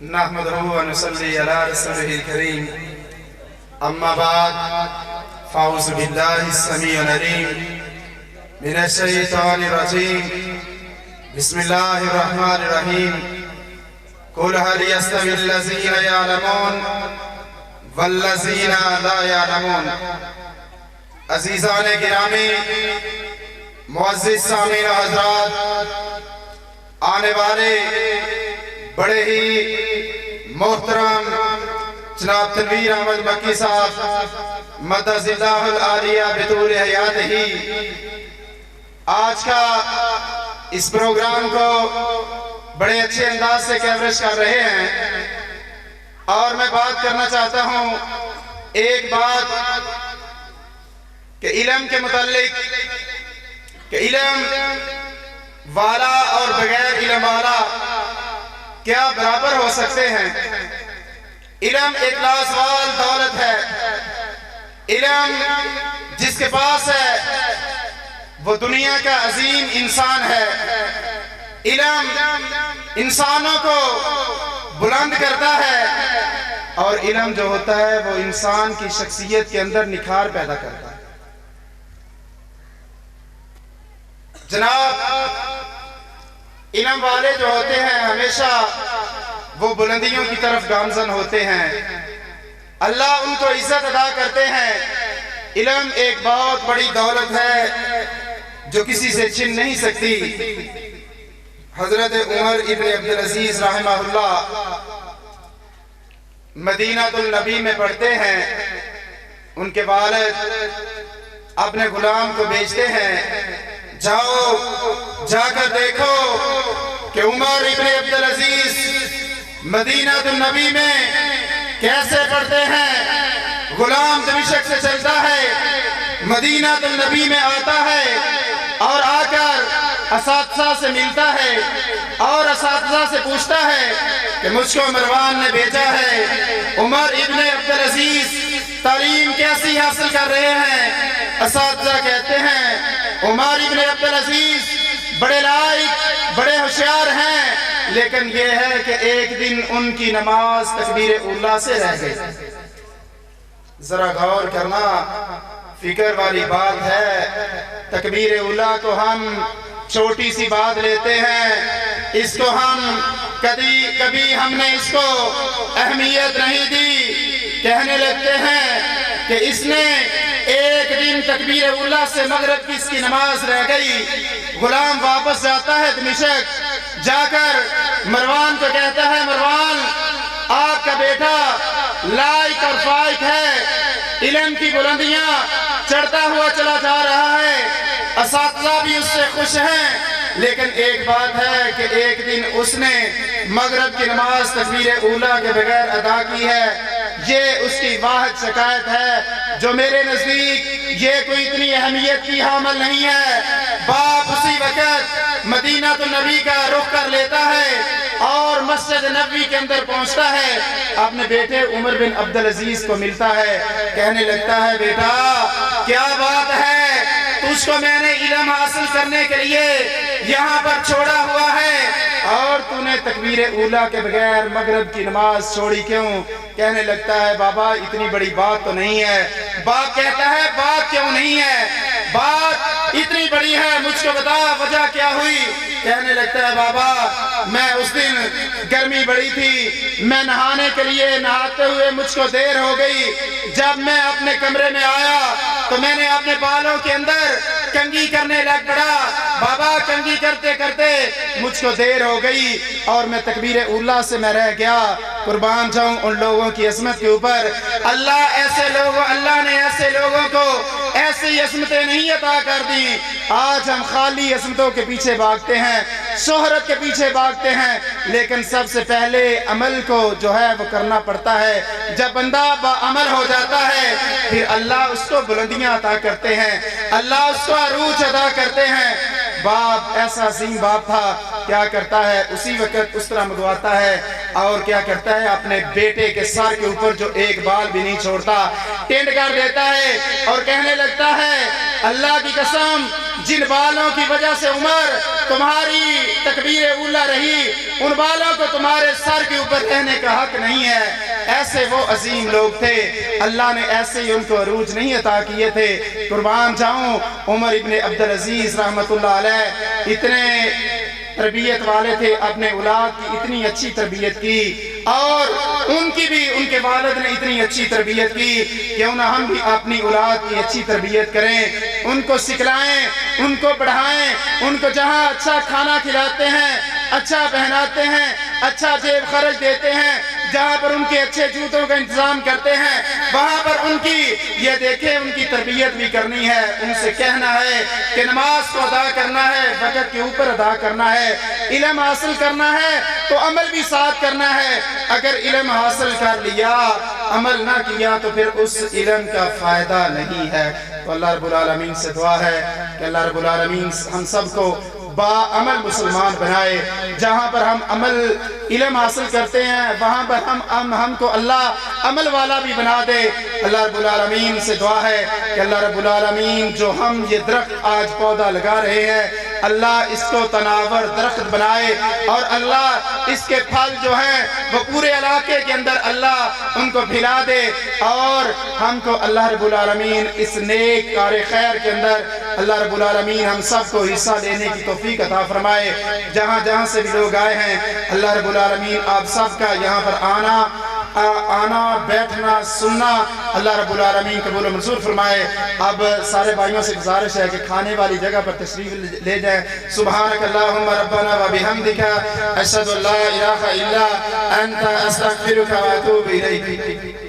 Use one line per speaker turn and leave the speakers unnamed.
نحمده ونصلي على رسوله الكريم أما بعد فأعوذ بالله السميع العليم من الشيطان الرجيم بسم الله الرحمن الرحيم قل هل يستوي الذين يعلمون والذين لا يعلمون۔ عزیزان گرامی، معزز سامعین حضرات، آنے والے بڑے ہی محترم جناب تنویر احمد مکی صاحب مدد اللہ العالیہ بطول حیات ہی آج کا اس پروگرام کو بڑے اچھے انداز سے کوریج کر رہے ہیں، اور میں بات کرنا چاہتا ہوں ایک بات کہ علم کے متعلق، کہ علم والا اور بغیر علم والا کیا برابر ہو سکتے ہیں۔ علم ایک لازوال دولت ہے۔ علم جس کے پاس ہے وہ دنیا کا عظیم انسان ہے۔ علم انسانوں کو بلند کرتا ہے، اور علم جو ہوتا ہے وہ انسان کی شخصیت کے اندر نکھار پیدا کرتا ہے۔ جناب، علم والے جو ہوتے ہیں ہمیشہ وہ بلندیوں کی طرف گامزن ہوتے ہیں، اللہ ان کو عزت عطا کرتے ہیں۔ علم ایک بہت بڑی دولت ہے جو کسی سے چھن نہیں سکتی۔ حضرت عمر ابن عبدالعزیز رحمہ اللہ مدینہ النبی میں پڑھتے ہیں، ان کے والد اپنے غلام کو بھیجتے ہیں، جاؤ جا کر دیکھو کہ عمر ابن عبدالعزیز مدینہ النبی میں کیسے پڑھتے ہیں۔ غلام دمشق سے چلتا ہے، مدینہ النبی میں آتا ہے، اور آ کر اساتذہ سے ملتا ہے، اور اساتذہ سے پوچھتا ہے کہ مجھ کو مروان نے بھیجا ہے، عمر ابن عبدالعزیز تعلیم کیسی حاصل کر رہے ہیں؟ اساتذہ کہتے ہیں عمر ابن عبدالعزیز بڑے لائق، بڑے ہوشیار ہیں، لیکن یہ ہے کہ ایک دن ان کی نماز تکبیر اولیٰ سے رہ گئی۔ ذرا غور کرنا، فکر والی بات ہے۔ تکبیر اولیٰ کو ہم چھوٹی سی بات لیتے ہیں، اس کو ہم کبھی ہم نے اس کو اہمیت نہیں دی، کہنے لگتے ہیں کہ اس نے ایک دن تکبیر اولیٰ سے مغرب کی اس کی نماز رہ گئی۔ غلام واپس جاتا ہے دمشق، جا کر مروان کو کہتا ہے، مروان آپ کا بیٹا لائق اور فائق ہے، علم کی بلندیاں چڑھتا ہوا چلا جا رہا ہے، اساتذہ بھی اس سے خوش ہیں، لیکن ایک بات ہے کہ ایک دن اس نے مغرب کی نماز تکبیر اولیٰ کے بغیر ادا کی ہے۔ یہ اس کی واحد شکایت ہے جو میرے نزدیک یہ کوئی اتنی اہمیت کی حامل نہیں ہے۔ باپ اسی وقت مدینہ النبی کا رخ کر لیتا ہے اور مسجد نبوی کے اندر پہنچتا ہے، اپنے بیٹے عمر بن عبدالعزیز کو ملتا ہے، کہنے لگتا ہے بیٹا کیا بات ہے، تجھ کو میں نے علم حاصل کرنے کے لیے یہاں پر چھوڑا ہوا ہے، اور تو نے تکبیر اولیٰ کے بغیر مغرب کی نماز چھوڑی کیوں؟ کہنے لگتا ہے بابا اتنی بڑی بات تو نہیں ہے۔ باپ کہتا ہے بات کیوں نہیں ہے؟ بات اتنی بڑی ہے، مجھ کو بتا وجہ کیا ہوئی؟ کہنے لگتا ہے بابا میں اس دن گرمی بڑی تھی، میں نہانے کے لیے نہاتے ہوئے مجھ کو دیر ہو گئی، جب میں اپنے کمرے میں آیا تو میں نے اپنے بالوں کے اندر کنگھی کرنے لگ پڑا، بابا کنگھی کرتے کرتے مجھ کو دیر ہو گئی اور میں تکبیر اولیٰ سے میں رہ گیا۔ قربان جاؤں ان لوگوں کی عظمت کے اوپر، اللہ نے ایسے لوگوں کو ایسی عظمتیں نہیں عطا کر دی۔ آج ہم خالی عظمتوں کے پیچھے بھاگتے ہیں، شہرت کے پیچھے بھاگتے ہیں، لیکن سب سے پہلے عمل کو جو ہے وہ کرنا پڑتا ہے۔ جب بندہ باعمل ہو جاتا ہے پھر اللہ اس کو بلندیاں عطا کرتے ہیں، اللہ اس کو عروج عطا کرتے ہیں۔ باپ ایسا عظیم باپ تھا، کیا کرتا ہے اسی وقت اس طرح منگواتا ہے، اور کیا کرتا ہے اپنے بیٹے کے سر کے اوپر جو ایک بال بھی نہیں چھوڑتا ٹینڈ کر دیتا ہے، اور کہنے لگتا ہے اللہ کی قسم جن بالوں کی وجہ سے عمر تمہاری تکبیر اولا رہی، ان والوں کو تمہارے سر کے اوپر رہنے کا حق نہیں ہے۔ ایسے وہ عظیم لوگ تھے، اللہ نے ایسے ہی ان کو عروج نہیں عطا کیے تھے۔ قربان جاؤں، عمر ابن عبدالعزیز رحمت اللہ علیہ اتنے تربیت والے تھے، اپنے اولاد کی اتنی اچھی تربیت کی، اور ان کی بھی ان کے والد نے اتنی اچھی تربیت کی کہ ہم بھی اپنی اولاد کی اچھی تربیت کریں، ان کو سکھلائیں، ان کو پڑھائیں، ان کو جہاں اچھا کھانا کھلاتے ہیں، اچھا پہناتے ہیں، اچھا جیب خرچ دیتے ہیں، جہاں پر ان کے اچھے جوتوں کا انتظام کرتے ہیں، وہاں پر ان کی یہ دیکھیں ان کی تربیت بھی کرنی ہے۔ ان سے کہنا ہے کہ نماز کو ادا کرنا ہے، وقت کے اوپر ادا کرنا ہے، علم حاصل کرنا ہے تو عمل بھی ساتھ کرنا ہے۔ اگر علم حاصل کر لیا عمل نہ کیا تو پھر اس علم کا فائدہ نہیں ہے۔ تو اللہ رب العالمین سے دعا ہے کہ اللہ رب العالمین ہم سب کو با عمل مسلمان بنائے۔ جہاں پر ہم علم حاصل کرتے ہیں وہاں پر ہم کو اللہ عمل والا بھی بنا دے۔ اللہ رب العالمین سے دعا ہے کہ اللہ رب العالمین جو ہم یہ درخت آج پودا لگا رہے ہیں، اللہ اس کو تناور درخت بنائے، اور اللہ اس کے پھل جو ہیں وہ پورے علاقے کے اندر اللہ ان کو پھیلا دے، اور ہم کو اللہ رب العالمین اس نیک کار خیر کے اندر اللہ رب العالمین ہم سب کو حصہ لینے کی توفیق عطا فرمائے۔ جہاں جہاں سے بھی لوگ آئے ہیں اللہ رب العالمین آپ سب کا یہاں پر آنا بیٹھنا سننا اللہ رب العالمین قبول و منظور فرمائے۔ اب سارے بھائیوں سے گزارش ہے کہ کھانے والی جگہ پر تشریف لے جائیں۔ سبحانک اللہم ربنا و بحمدک، اشہد ان لا الہ الا انت، استغفرک و اتوب الیک۔